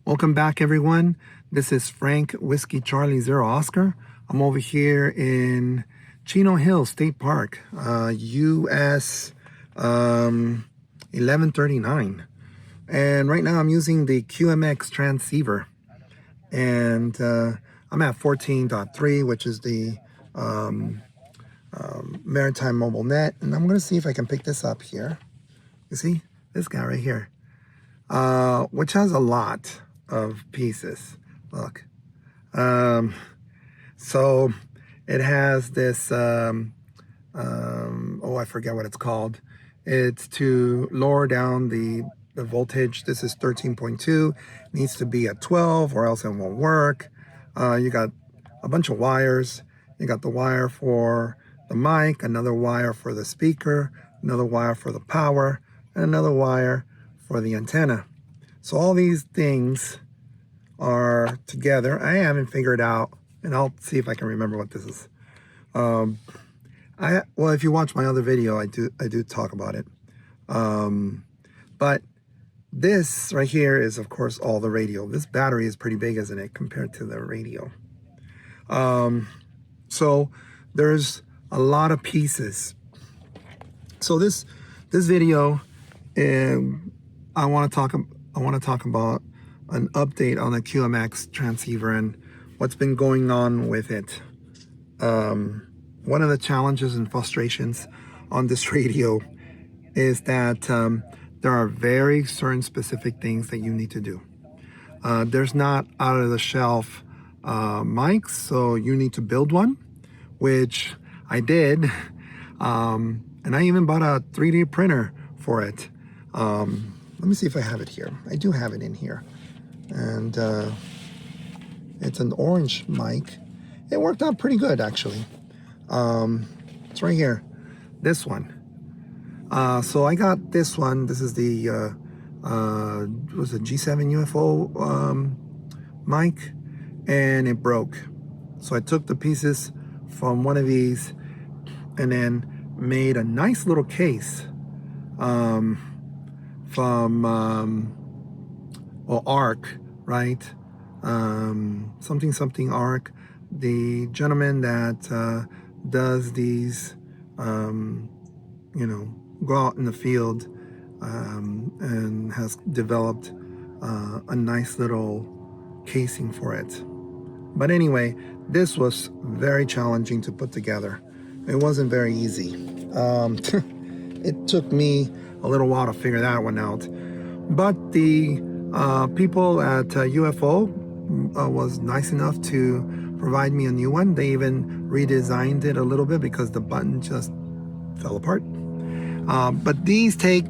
Welcome back, everyone. This is Frank Whiskey Charlie Zero Oscar. I'm over here in Chino Hills State Park, US 1139. And right now I'm using the QMX transceiver. And I'm at 14.3, which is the Maritime Mobile Net. And I'm going to see if I can pick this up here. You see this guy right here, which has a lot of pieces. Look. So it has this, oh, I forget what it's called. It's to lower down the voltage. This is 13.2, needs to be at 12 or else it won't work. You got a bunch of wires. You got the wire for the mic, another wire for the speaker, another wire for the power, and another wire for the antenna. So all these things are together. I haven't figured out, and I'll see if I can remember what this is. Well, if you watch my other video, I do talk about it. But this right here is, of course, all the radio. This battery is pretty big, isn't it, compared to the radio? So there's a lot of pieces. So this video, I want to talk about an update on the QMX transceiver and what's been going on with it. One of the challenges and frustrations on this radio is that there are very certain specific things that you need to do. There's not out of the shelf mics, so you need to build one, which I did, and I even bought a 3D printer for it. Let me see if I have it here. I do have it in here, and it's an orange mic. It worked out pretty good, actually. It's right here, this one. So I got this one. This is the was a G7 UFO mic, and it broke. So I took the pieces from one of these and then made a nice little case from ARC, right? Something ARC. The gentleman that does these, go out in the field and has developed a nice little casing for it. But anyway, this was very challenging to put together. It wasn't very easy. It took me a little while to figure that one out. But the people at UFO was nice enough to provide me a new one. They even redesigned it a little bit because the button just fell apart. But these take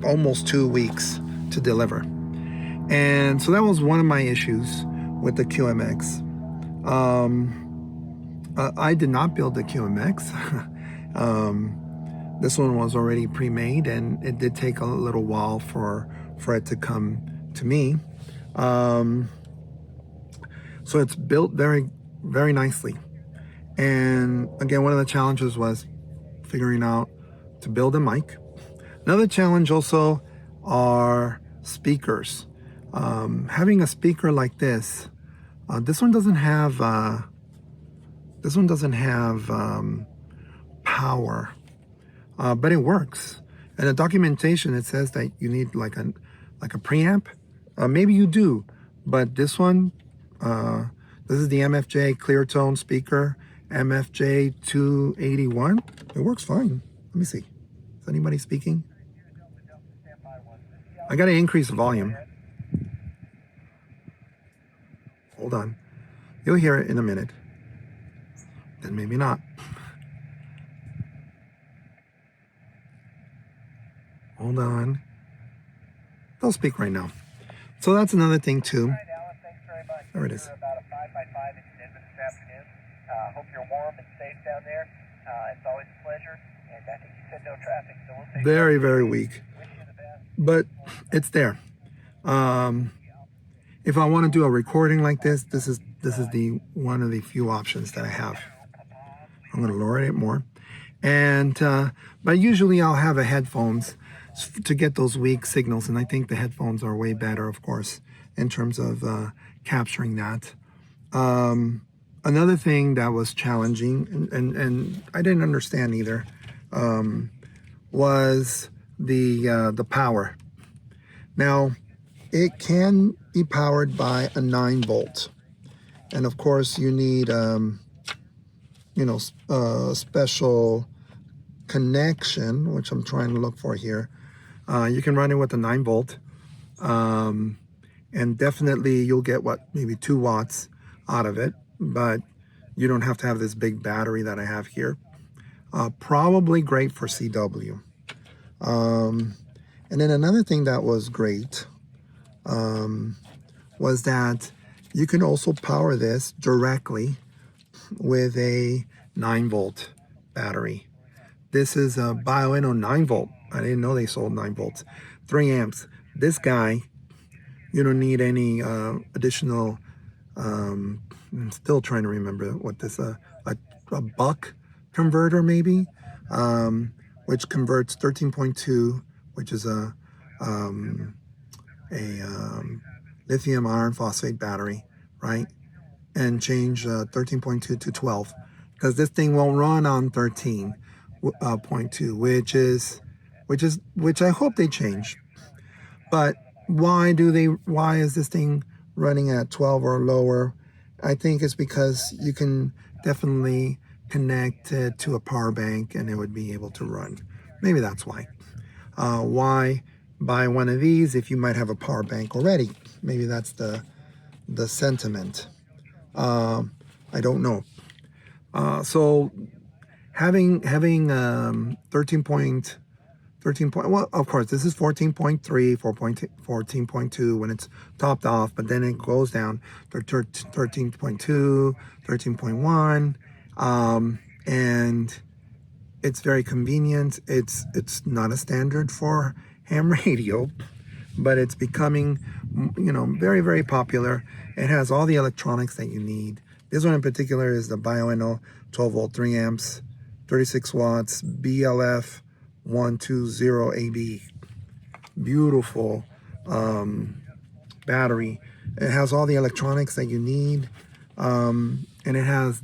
almost 2 weeks to deliver. And so that was one of my issues with the QMX. I did not build the QMX. This one was already pre-made, and it did take a little while for it to come to me. So it's built very, very nicely. And again, one of the challenges was figuring out to build a mic. Another challenge also are speakers. Having a speaker like this, this one doesn't have power, but it works. In the documentation, it says that you need like a preamp. Maybe you do, but this one, this is the MFJ clear tone speaker, MFJ 281. It works fine. Let me see. Is anybody speaking? I gotta increase the volume. Hold on. You'll hear it in a minute. Then maybe not. Hold on. They'll speak right now. So that's another thing too. There it is. Hope you're warm and safe down there. It's always a pleasure. And I think you said no traffic, so we'll very, very weak. But it's there. If I want to do a recording like this, this is the one of the few options that I have. I'm going to lower it more. And but usually I'll have a headphones to get those weak signals. And I think the headphones are way better, of course, in terms of capturing that. Another thing that was challenging, and I didn't understand either, was the power. Now, it can be powered by a 9-volt, and of course you need special connection, which I'm trying to look for here. You can run it with a 9-volt, and definitely you'll get maybe 2 watts out of it, but you don't have to have this big battery that I have here. Probably great for CW. And then another thing that was great was that you can also power this directly with a 9-volt battery. This is a Bioenno 9-volt. I didn't know they sold 9 volts. 3 amps. This guy, you don't need any additional, I'm still trying to remember what this, a buck converter maybe, which converts 13.2, which is a lithium iron phosphate battery, right? And change 13.2 to 12, because this thing won't run on 13.2, which I hope they change. But why is this thing running at 12 or lower? I think it's because you can definitely connect it to a power bank and it would be able to run. Maybe that's why. Why buy one of these if you might have a power bank already? Maybe that's the sentiment. I don't know. So having 13 well, of course, this is 14.3, 14.2 when it's topped off, but then it goes down to 13.2, 13.1, and it's very convenient. It's not a standard for ham radio, but it's becoming, very, very popular. It has all the electronics that you need. This one in particular is the Bioenno 12-volt, 3 amps, 36 watts, BLF 120 AB. Beautiful battery. It has all the electronics that you need, and it has,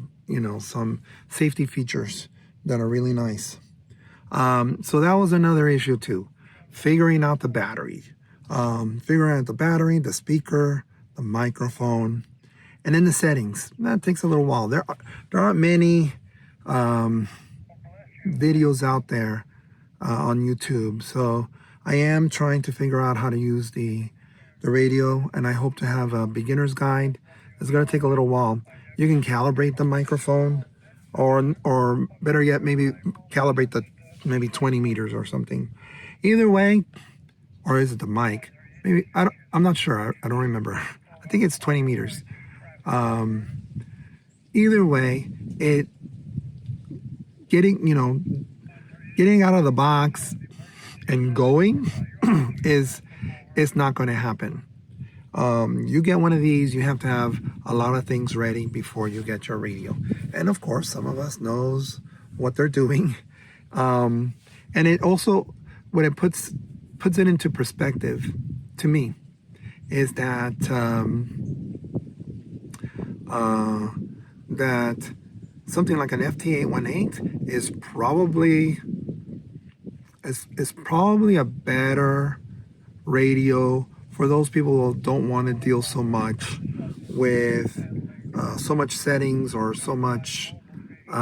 some safety features that are really nice. So that was another issue too, figuring out the battery. The speaker, the microphone, and then the settings. That takes a little while. There aren't many videos out there on YouTube, so I am trying to figure out how to use the radio, and I hope to have a beginner's guide. It's going to take a little while. You can calibrate the microphone, or better yet, maybe calibrate maybe 20 meters or something. Either way, or is it the mic? Maybe I'm not sure. I don't remember. I think it's 20 meters. Either way, getting out of the box and going is not going to happen. You get one of these, you have to have a lot of things ready before you get your radio. And of course, some of us knows what they're doing. And it also, what it puts it into perspective to me is that that something like an FT818 is probably a better radio for those people who don't want to deal so much with so much settings or so much, it's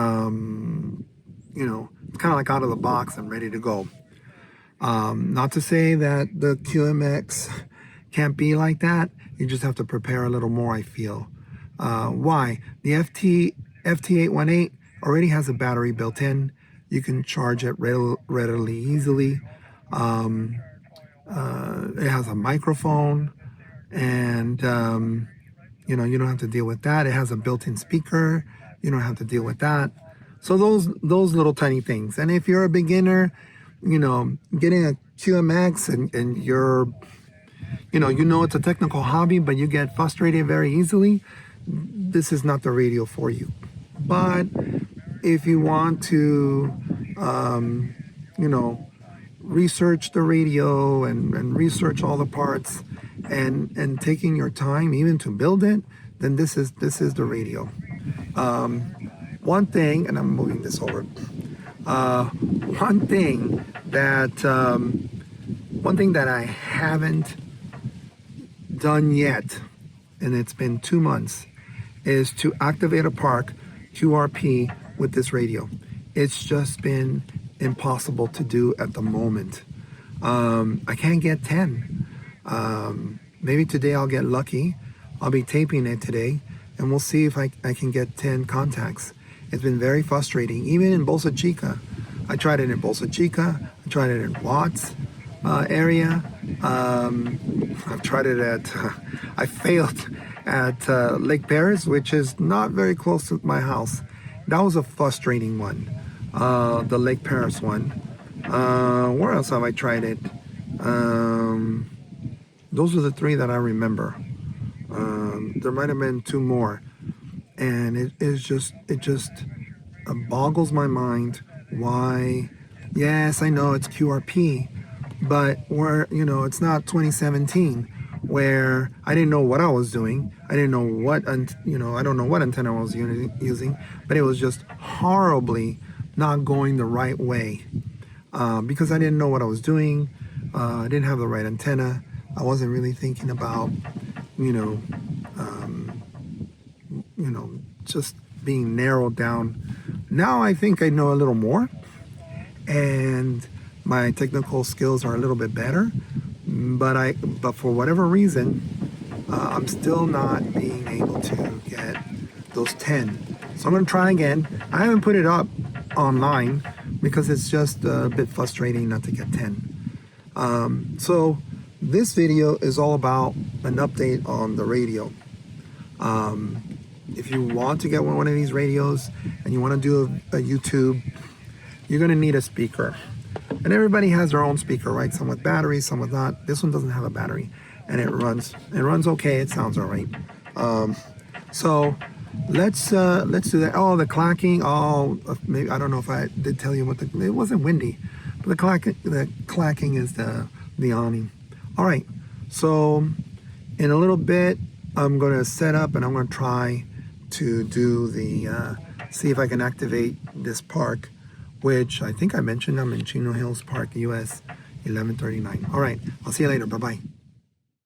kind of like out of the box and ready to go. Not to say that the QMX can't be like that. You just have to prepare a little more, I feel. Why? The FT818 already has a battery built in. You can charge it readily, easily. It has a microphone, and you don't have to deal with that. It has a built-in speaker. You don't have to deal with that. So those little tiny things. And if you're a beginner, getting a QMX and you're, it's a technical hobby, but you get frustrated very easily, this is not the radio for you. But if you want to, research the radio and research all the parts and taking your time even to build it, then this is the radio. One thing, and I'm moving this over. One thing that I haven't done yet, and it's been 2 months, is to activate a park QRP with this radio. It's just been impossible to do at the moment. I can't get 10. Maybe today I'll get lucky. I'll be taping it today, and we'll see if I can get 10 contacts. It's been very frustrating, even in Bolsa Chica. I tried it in Bolsa Chica. I tried it in Watts area. I've tried it at, I failed at Lake Paris, which is not very close to my house. That was a frustrating one, the Lake Paris one. Where else have I tried it? Those are the 3 that I remember. There might have been 2 more. And it just boggles my mind why. Yes, I know it's QRP, but it's not 2017 where I didn't know what I was doing. I didn't know what, I don't know what antenna I was using, but it was just horribly not going the right way because I didn't know what I was doing. I didn't have the right antenna. I wasn't really thinking about, just being narrowed down. Now I think I know a little more, and my technical skills are a little bit better, but for whatever reason, I'm still not being able to get those 10. So I'm going to try again. I haven't put it up online because it's just a bit frustrating not to get 10. So this video is all about an update on the radio. If you want to get one of these radios and you want to do a YouTube, you're going to need a speaker. And everybody has their own speaker, right? Some with batteries, some with not. This one doesn't have a battery, and it runs okay. It sounds all right. So let's do that. Oh, the clacking. Oh, maybe I don't know if I did tell you what it wasn't windy, but the clacking is the awning. All right. So in a little bit, I'm going to set up and I'm going to try to do see if I can activate this park, which I think I mentioned I'm in Chino Hills Park, US 1139. All right, I'll see you later. Bye-bye.